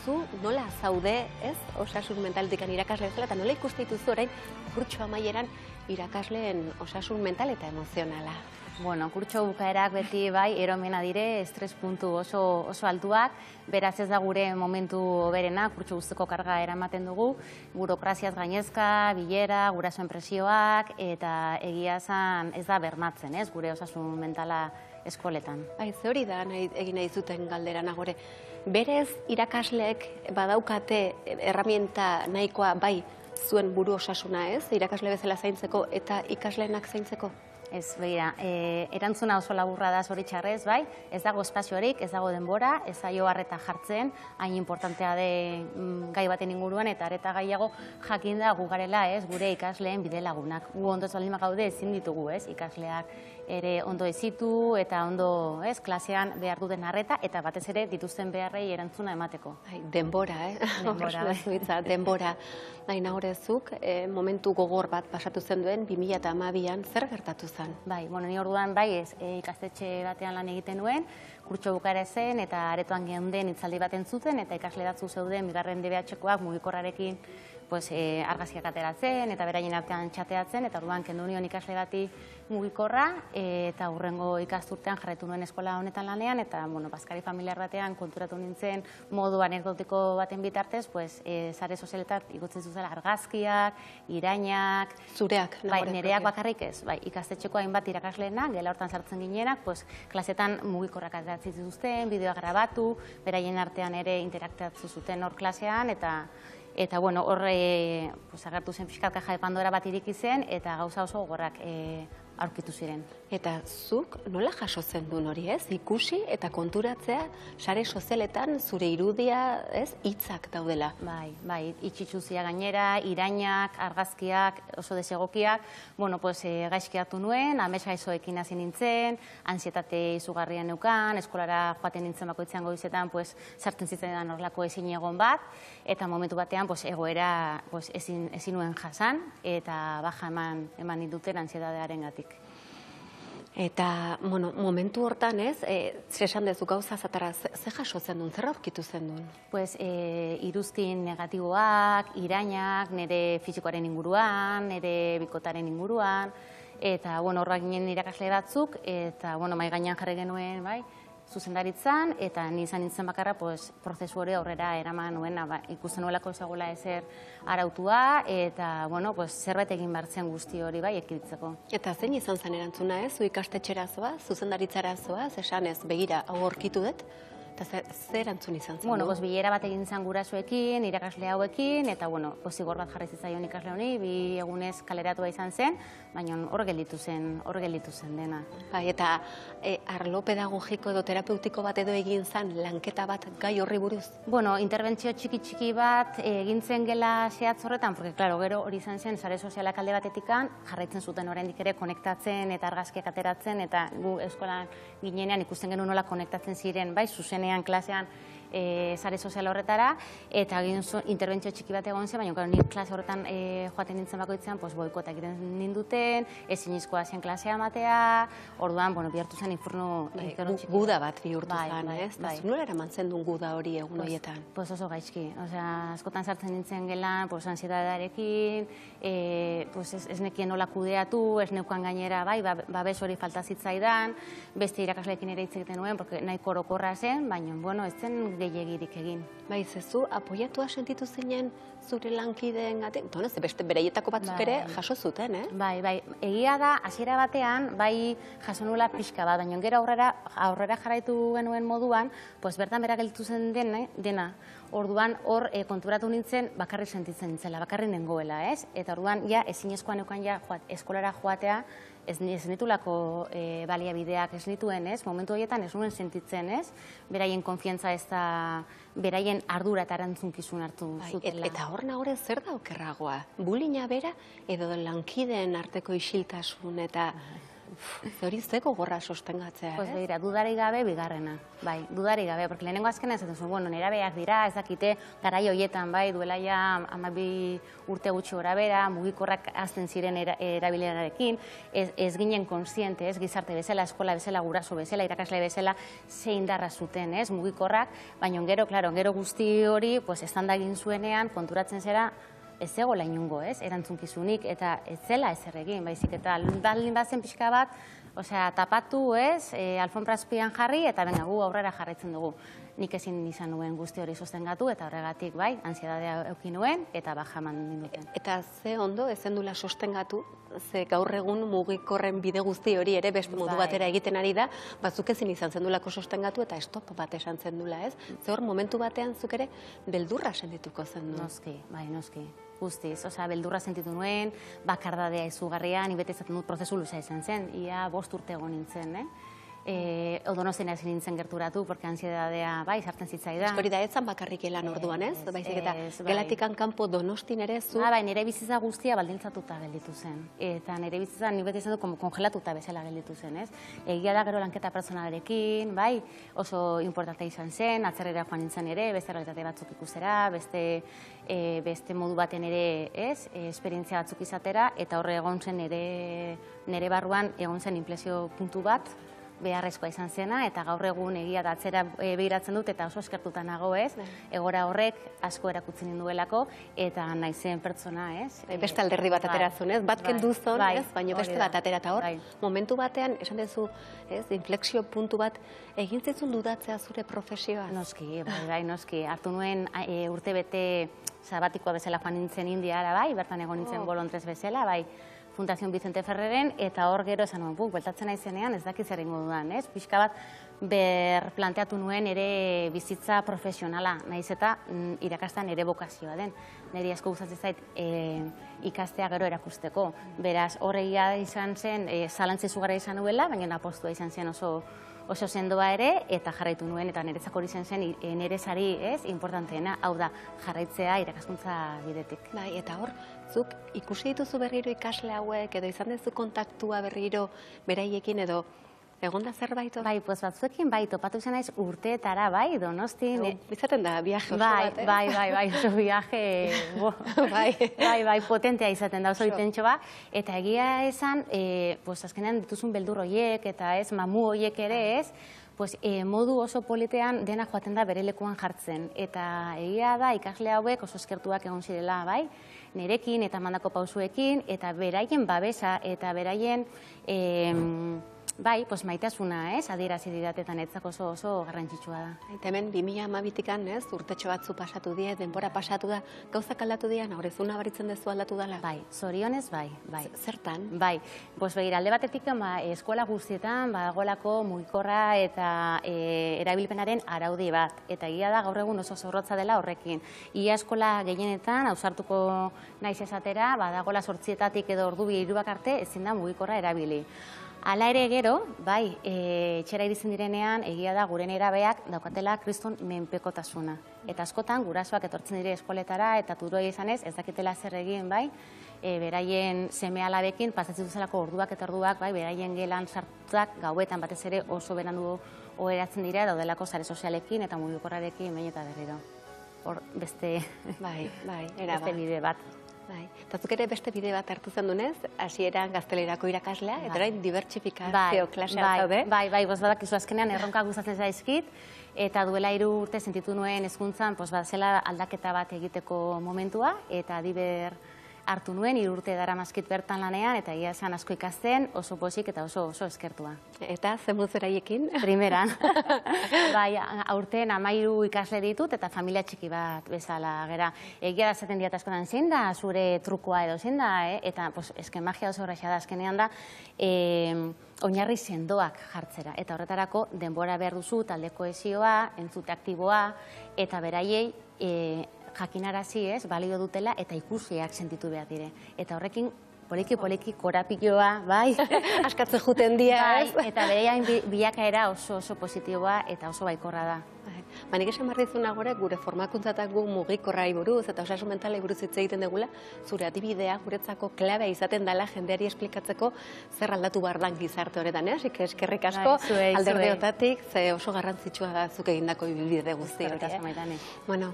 zu nola zaude, ez? Osasun mentaletikan irakasle bezala, eta nola ikuste dituzu orain kurtso amaieran irakasleen osasun mental eta emozionala. Bueno, kurtso bukaerak beti bai, eromena dire, estres puntu oso altuak, beraz ez da gure momentu berena, kurtso guzteko karga eramaten dugu, burokraziaz gainezka, bilera, gurasoen presioak, eta egia esan ez da bermatzen, ez, gure osasun mentala eskoletan. Bai, ze hori da egin nahi zuten galdera nagore. Berez irakasleek badaukate erramienta nahikoa bai zuen buru osasuna, ez? Irakasle bezala zaintzeko eta ikasleenak zaintzeko? Ez, begira, erantzuna oso laburra da zoritxarrez, bai, ez dago espaziorik, ez dago denbora, ez zaio arreta jartzen, hain importantea de gai baten inguruan, eta areta gaiago jakin da gu garela, ez, gure ikasleen bide lagunak. Gu ondo zaldimak gaude ezin ditugu, ez, ikasleak ere ondo ezitu eta ondo, ez, klasean behar duten arreta, eta batez ere dituzten beharrei erantzuna emateko. Denbora, Denbora, bai. Denbora. Naina horrezuk, momentu gogor bat pasatu zen duen, 2012an, zer gertatu zen? Bai, bueno, ni orduan bai, ikastetxe batean lan egiten nuen, kurtso bukaera zen, eta aretoan geunden hitzaldi baten zuten, eta ikasle batzu zeuden, bigarren DBH-koak mugikorrarekin argazkiak ateratzen, eta beraien artean txateatzen, eta orduan kendu nion ikasle bati mugikorra, eta hurrengo ikasturtean jarraitu nuen eskola honetan lanean, eta, bueno, bazkari familiar batean konturatu nintzen modu anekdotiko baten bitartez, sare sozialetan igotzen zuzela argazkiak, irainak... Zureak? Bai, nereak bakarrik ez, bai, ikastetxeko hainbat irakasleena, gela hortan sartzen ginenak, klasetan mugikorrak ateratzen zituzten, bideoa grabatu, beraien artean ere interaktatu zuten hor klasean, eta bueno, horre agertu zen pixkat kaja de Pandora bat iriki zen, eta gauza oso gogorrak aurkitu ziren. Eta zuk nola jaso zendun hori, ez? Ikusi eta konturatzea sare sozialetan zure irudia, ez? Hitzak daudela. Bai, itxitsuzia gainera, irainak, argazkiak, oso desegokiak. Bueno, gaizki hartu nuen, amesgaizoekin hasi nintzen, ansietate izugarria neukan, eskolara joaten nintzen bakoitzean goizetan, sartzen zitzaidan horrelako ezin egon bat, eta momentu batean egoera ezin nuen jasan, eta baja eman ninduten ansietatearen gatik. Eta, bueno, momentu hortan, ez, zesan dezu gauza zatara, ze jaso zendun, zer aurkitu zendun? Iruzkin negatiboak, irainak, nire fisikoaren inguruan, nire bikotaren inguruan, eta, bueno, horrak ginen irakasle batzuk, eta, bueno, mai gainean jarri genuen, bai, zuzendaritzan, eta ni izan nintzen bakarra, prozesu hori aurrera eraman nuena, ikusten nuelako ezagola ezer arautua, eta, bueno, zerbait egin bartzen guzti hori, bai, ekiditzeko. Eta zein izan zen erantzuna, ez? Zu ikastetxera zoaz, zuzendaritzara zoaz, esan ez, begira, hau aurkitu dut, eta zer erantzun izan zen? Bueno, bilera bat egin zen gurasoekin, irakasle hauekin, eta, bueno, zigor bat jarri zitzaion ikasle honi, 2 egunez kaleratua izan zen, baina hor gelditu zen dena. Bai, eta arlo pedagogiko edo terapeutiko bat edo egin zen lanketa bat gai horri buruz? Bueno, interbentzio txiki bat egin zen gela zehatz horretan, porque, claro, gero hori izan zen, sare sozialak alde batetikan, jarraitzen zuten oraindik ere konektatzen eta argazkiak ateratzen, eta gu eskolan ginenean ikusten genuen nola konektatzen ziren, bai, zuzenean, klasean, sare sozial horretara, eta interbentzio txiki bat egon zen, baina nik klase horretan joaten nintzen bakoitzean, boikota egiten ninduten, ezinezkoa zen klasea matea, orduan, bihurtu zen infurno txiki. Guda bat bihurtu zen, ez? Nola eraman zendun guda hori egun horietan? Oso gaizki, askotan sartzen nintzen gelan, ansietatearekin, ez nekien nola kudeatu, ez neukan gainera, babes hori falta zitzaidan, beste irakasleekin ere hitz egiten nuen, nahiko orokorra zen, baina, bueno, ez zen gehiagirik egin. Bai, zezu, apoiatua sentitu zinen zure lankideen gatik? Ze beste bereietako batzuk ere jaso zuten, eh? Bai, egia da, hasiera batean, bai jaso nula pixka bat, baina gero aurrera jarraitu genuen moduan, bertan bera gelditu zen dena, orduan hor konturatu nintzen bakarrik sentitzen nintzela, bakarrik nengoela, ez? Eta orduan, ezinezkoa neukan eskolara joatea, ez nitulako baliabideak ez nituen, ez? Momentu horietan ez nuen sentitzen, ez? Beraien konfiantza ez da, beraien ardura eta erantzunkizun hartu zutela. Eta hor nagore zer da okerragoa? Bullyinga bera edo lankideen arteko isiltasun eta Hori ze gogorra sostengatzea, Pues ez? begira, dudarik gabe bigarrena, bai, dudarik gabe, porque lehenengo azkena esaten zuen, bueno, nerabeak dira, ez dakite, garai hoietan, bai, duela ja 12 urte gutxi gora bera, mugikorrak hazten ziren erabilerarekin, ez ginen konsiente, ez, gizarte bezala, eskola bezala, guraso bezala, irakasle bezala, zein darra zuten, ez, mugikorrak, baina gero, claro, gero guzti hori, pues, estanda egin zuenean, konturatzen zera, ez zegoela inungo, ez, erantzunkizunik, eta ez zela ezer egin, baizik, eta baldin bazen pixka bat, osea, tapatu, ez, alfombra azpian jarri, eta benga, gu aurrera jarraitzen dugu. Nik ezin izan nuen guzti hori sostengatu, eta horregatik, bai, ansiedadea euki nuen, eta baja eman ninduten. Eta ze ondo, ezen dula sostengatu, ze gaur egun mugikorren bide guzti hori ere beste modu Bai. batera egiten ari da, batzuk ezin izan zendulako sostengatu eta stop bat esan zendula, ez? Ze hor momentu batean zuk ere beldurra sendituko zendu. Noski, bai, noski. Guztiz, osea, beldurra sentitu nuen, bakardadea izugarria, ni bete izaten dut prozesu luza izan zen, ia 5 urte egon nintzen, Donostian hasi nintzen gerturatu, porque ansiedadea, bai, sartzen zitzaidan. Hori da etzan bakarrik elan orduan, ez? Baizik eta bai. gelatikan kanpo Donostin ere zu... Bai, nire bizitza guztia baldintzatuta gelditu zen. Eta nire bizitza ni beti izan dut kongelatuta bezala gelditu zen, ez? Egia da gero lanketa personalarekin, bai, oso importante izan zen, atzerrera joan nintzen ere, beste realitate batzuk ikustera, beste modu baten ere, ez, esperientzia batzuk izatera, eta horre egon zen nire barruan egon zen inflexio puntu bat, beharrezkoa izan zena, eta gaur egun egia da atzera begiratzen dut, eta oso eskertuta nago, ez? Egora horrek asko erakutsi ninduelako, eta naizen pertsona, ez? Beste alderdi bat aterazun, ez? Bat kenduzon, ez? Baina beste bat atera, eta hor, momentu batean, esan duzu, ez? Inflexio puntu bat, egin zitzun dudatzea zure profesioa? Noski, bai, noski. Hartu nuen urte bete sabatikoa bezala joan nintzen Indiara, bai, bertan egon nintzen bolontrez bezala, bai, Fundación Vicente Ferreren, eta hor gero esan nuen, bueltatzen naizenean ez dakiz zer egingo dudan, ez? Pixka bat planteatu nuen ere bizitza profesionala, nahiz eta irakastan ere bokazioa den. Niri asko gustatzen zait ikastea gero erakusteko. Beraz, horregia izan zen, zalantze izugarra izan nuela, baina apostua izan zen oso sendoa ere, eta jarraitu nuen, eta niretzako hori zen nire sari, ez, importanteena, hau da, jarraitzea irakaskuntza bidetik. Bai, eta hor, zuk ikusi dituzu berriro ikasle hauek, edo izan duzu kontaktua berriro beraiekin, edo egon da zerbait? Bai, pues batzuekin bai, topatu izan naiz urteetara, bai, Donostin. Bizaten da, viaje oso bat, Bai, oso viaje, bai, potentea izaten da, oso intentxo ba, eta egia esan, pues azkenean dituzun beldur hoiek, eta ez, mamu hoiek ere ez, pues modu oso politean dena joaten da bere lekuan jartzen. Eta egia da, ikasle hauek oso eskertuak egon zirela, bai, nirekin eta mandako pausuekin, eta beraien babesa, eta beraien bai, pues maitasuna, ez, adierazi didatetan etzako oso garrantzitsua da. Eta hemen 2012an, ez, urtetxo batzu pasatu die, denbora pasatu da, gauzak aldatu dian, horrezuna baritzen dezu aldatu dela? Bai, zorionez, bai. Zertan? Bai, pues begira, alde batetik, eskola guztietan, badagoelako mugikorra eta erabilpenaren araudi bat. Eta egia da, gaur egun oso zorrotza dela horrekin. Ia eskola gehienetan, ausartuko naiz esatera, badagoela 8 edo ordu 3 arte, ezin da mugikorra erabili. Hala ere gero, bai, etxera iritzen direnean, egia da gure nerabeak daukatela kriston menpekotasuna. Eta askotan, gurasoak etortzen dire eskoletara eta turoi izanez, ez dakitela zer egin, bai, beraien seme alabekin, pasatzen duzelako orduak eta orduak, bai, beraien gelan sartzak gauetan batez ere oso berandu oheratzen dira, daudelako sare sozialekin eta mugikorrarekin behin eta berriro. Hor, beste bide bat. Eta zuk ere beste bide bat hartu zen dunez, hasieran gaztelerako irakaslea, eta orain dibertsifikazio klasea zaude. Bai, badakizu azkenean erronka gustatzen zaizkit, eta duela 3 urte sentitu nuen hezkuntzan, zela aldaketa bat egiteko momentua, eta diber hartu nuen, 3 urte daramazkit bertan lanean, eta egia esan asko ikasten, oso pozik eta oso eskertua. Eta zemuz beraiekin? Primeran. Bai, aurten 13 ikasle ditut, eta familia txiki bat bezala gera. Egia da zaten diat askotan, zein da zure trukoa edo, zein da, eta esken magia oso horrexea da, azkenean da, oinarri sendoak jartzera. Eta horretarako denbora behar duzu, talde kohesioa, entzute aktiboa, eta beraiei jakinarazi ez, balio dutela eta ikusiak sentitu behar dire. Eta horrekin, poliki korapilloa, bai. Askatzen juten dia, ez? Eta berean bilakaera oso positiboa eta oso baikorra da. Nik esan behar dizuna gore, gure formakuntzatak gu mugikorrai buruz eta osasun mentalei buruz hitz egiten dugula, zure adibidea guretzako klabea izaten dela jendeari esplikatzeko zer aldatu behar dan gizarte horretan, Asik eskerrik asko alderdeotatik, ze oso garrantzitsua da zuk egindako ibilbide guzti hori. Bueno,